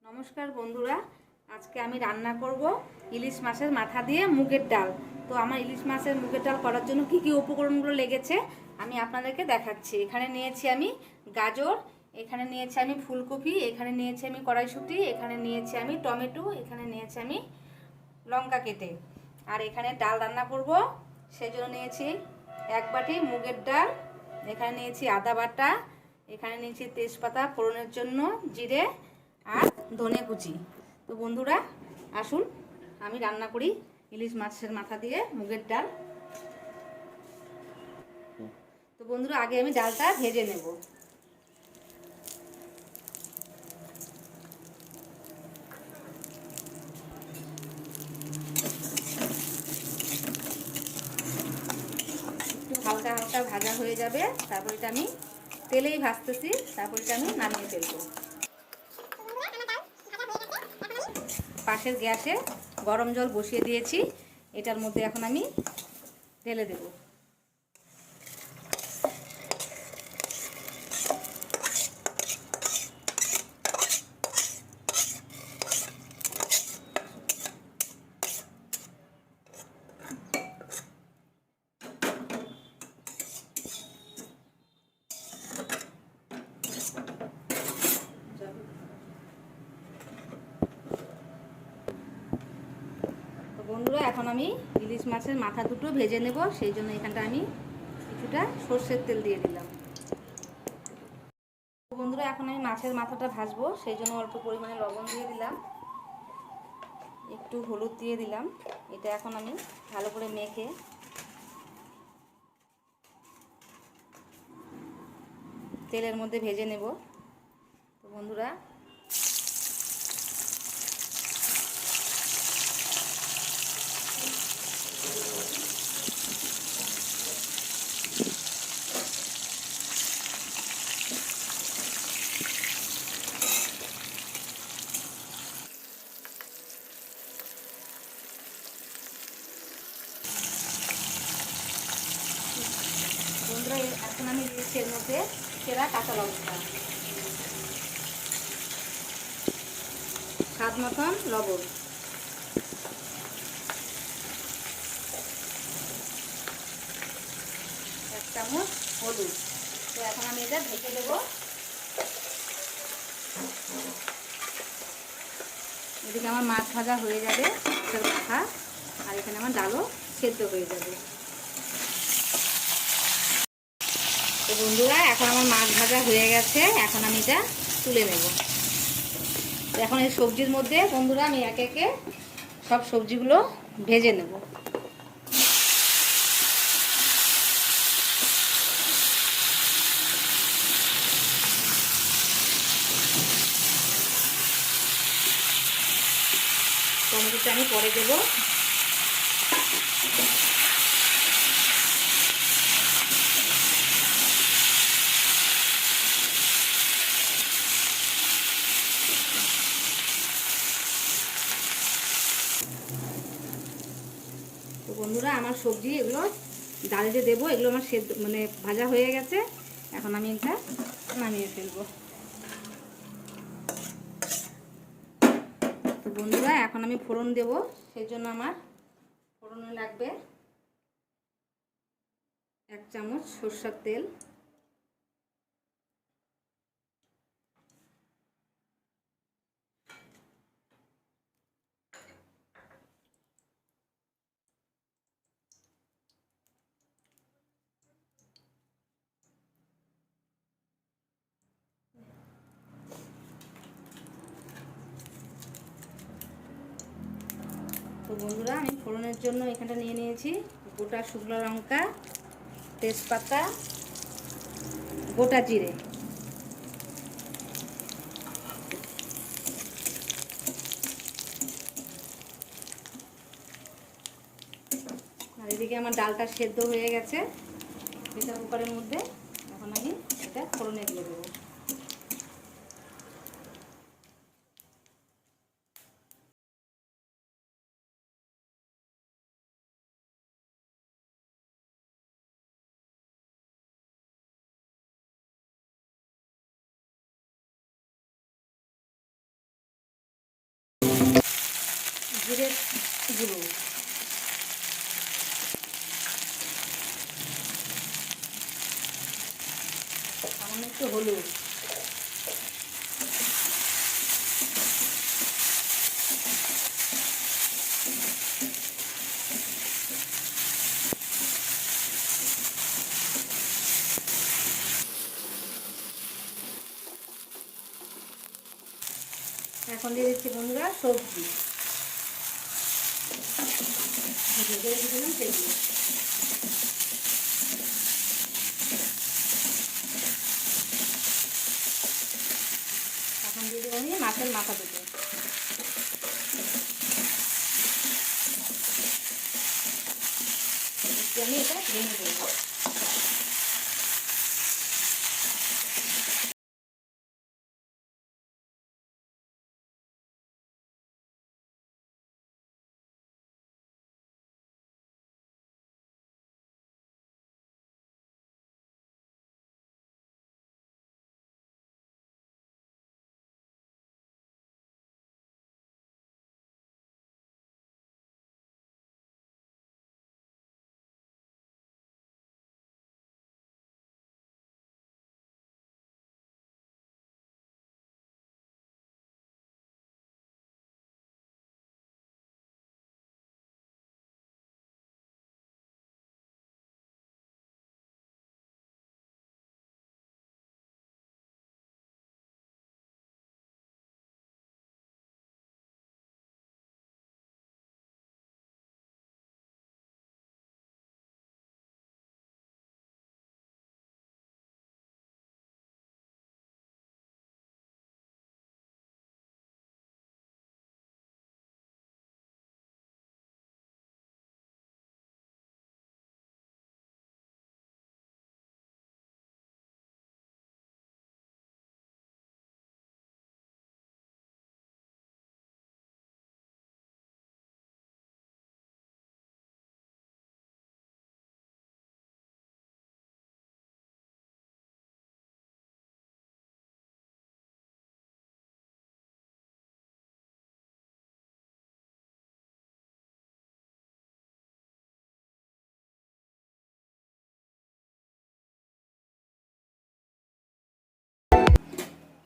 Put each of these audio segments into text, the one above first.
নমস্কার বন্ধুরা, আজকে আমি রান্না করব ইলিশ মাছের মাথা দিয়ে মুগের ডাল। তো আমার ইলিশ মাছের মুগের ডাল করার জন্য কি কি উপকরণগুলো লেগেছে আমি আপনাদেরকে দেখাচ্ছি। এখানে নিয়েছি আমি গাজর, এখানে নিয়েছি আমি ফুলকপি, এখানে নিয়েছি আমি কড়াইশুঁটি, এখানে নিয়েছি আমি টমেটো, এখানে নিয়েছি আমি লঙ্কা কেটে। আর এখানে ডাল রান্না করব, সেজন্য নিয়েছি 1 বাটি মুগের ডাল, এখানে নিয়েছি আদা বাটা, এখানে নিয়েছি তেজপাতা ফোড়নের জন্য, জিরে আর ধনে কুচি। তো বন্ধুরা আসুন আমি রান্না করি ইলিশ মাছের মাথা দিয়ে মুগের ডাল। তো বন্ধুরা আগে আমি ডালটা ভেজে নেব। একটু হালকা হালকা ভাজা হয়ে যাবে, তারপর এটা আমি তেলেই ভাজতেছি, তারপর এটা আমি নামিয়ে ফেলবো। পাশের গ্যাসে গরম জল বসিয়ে দিয়েছি, এটার মধ্যে এখন আমি ঢেলে দেব। বন্ধুরা এখন আমি ইলিশ মাছের মাথা দুটো ভেজে নেব, সেই জন্য এখানটা আমি কিছুটা সর্ষের তেল দিয়ে দিলাম। বন্ধুরা এখন আমি মাছের মাথাটা ভাজবো, সেই জন্য অল্প পরিমাণে লবণ দিয়ে দিলাম, একটু হলুদ দিয়ে দিলাম। এটা এখন আমি ভালো করে মেখে তেলের মধ্যে ভেজে নেব। তো বন্ধুরা এখন আমি দিয়েছি এর মধ্যে সেরা কাঁচা লঙ্কা, স্বাদ মতন লবণ, এক চামচ হলুদ। তো এখন আমি এটা ঢেকে দেবো। এদিকে আমার মাছ ভাজা হয়ে যাবে, মাছের মাথা, আর এখানে আমার ডালও সেদ্ধ হয়ে যাবে। তো বন্ধুরা এখন আমার মাছ ভাজা হয়ে গেছে, এখন আমি এটা তুলে নেব। তো এখন এই সবজির মধ্যে বন্ধুরা আমি একে একে সব সবজিগুলো ভেজে নেব। টমেটোটা আমি পরে দেবো। তো বন্ধুরা আমার সবজি এগুলো ডালে যে দেবো, এগুলো আমার সেদ্ধ মানে ভাজা হয়ে গেছে, এখন আমি এটা নামিয়ে ফেলবো। তো বন্ধুরা এখন আমি ফোড়ন দেব, সেই জন্য আমার ফোড়নে লাগবে 1 চামচ সরষের তেল, তো বন্ধুরা আমি ফোড়নের জন্য এখানটা নিয়ে নিয়েছি গোটা শুকনো লঙ্কা, তেজপাতা, গোটা জিরে। আর এদিকে আমার ডালটা সেদ্ধ হয়ে গেছে প্রেসার কুকারের মধ্যে, এখন আমি এটা ফোড়নে দিয়ে দেবো। জিরে গুঁড়ো, সামান্য একটু হলুদ, এখন দিয়ে দিচ্ছি বন্ধুরা সবজি, দিলাম সেগুলো। এখন দিয়ে দেবো আমি মাছের মাথা দুটো, আমি এটা ভেঙে দেবো।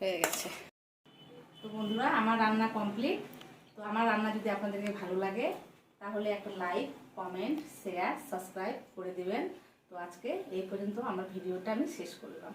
হয়ে গেছে। তো বন্ধুরা আমার রান্না কমপ্লিট। তো আমার রান্না যদি আপনাদেরকে ভালো লাগে তাহলে একটা লাইক, কমেন্ট, শেয়ার, সাবস্ক্রাইব করে দিবেন। তো আজকে এই পর্যন্ত আমার ভিডিওটা আমি শেষ করলাম।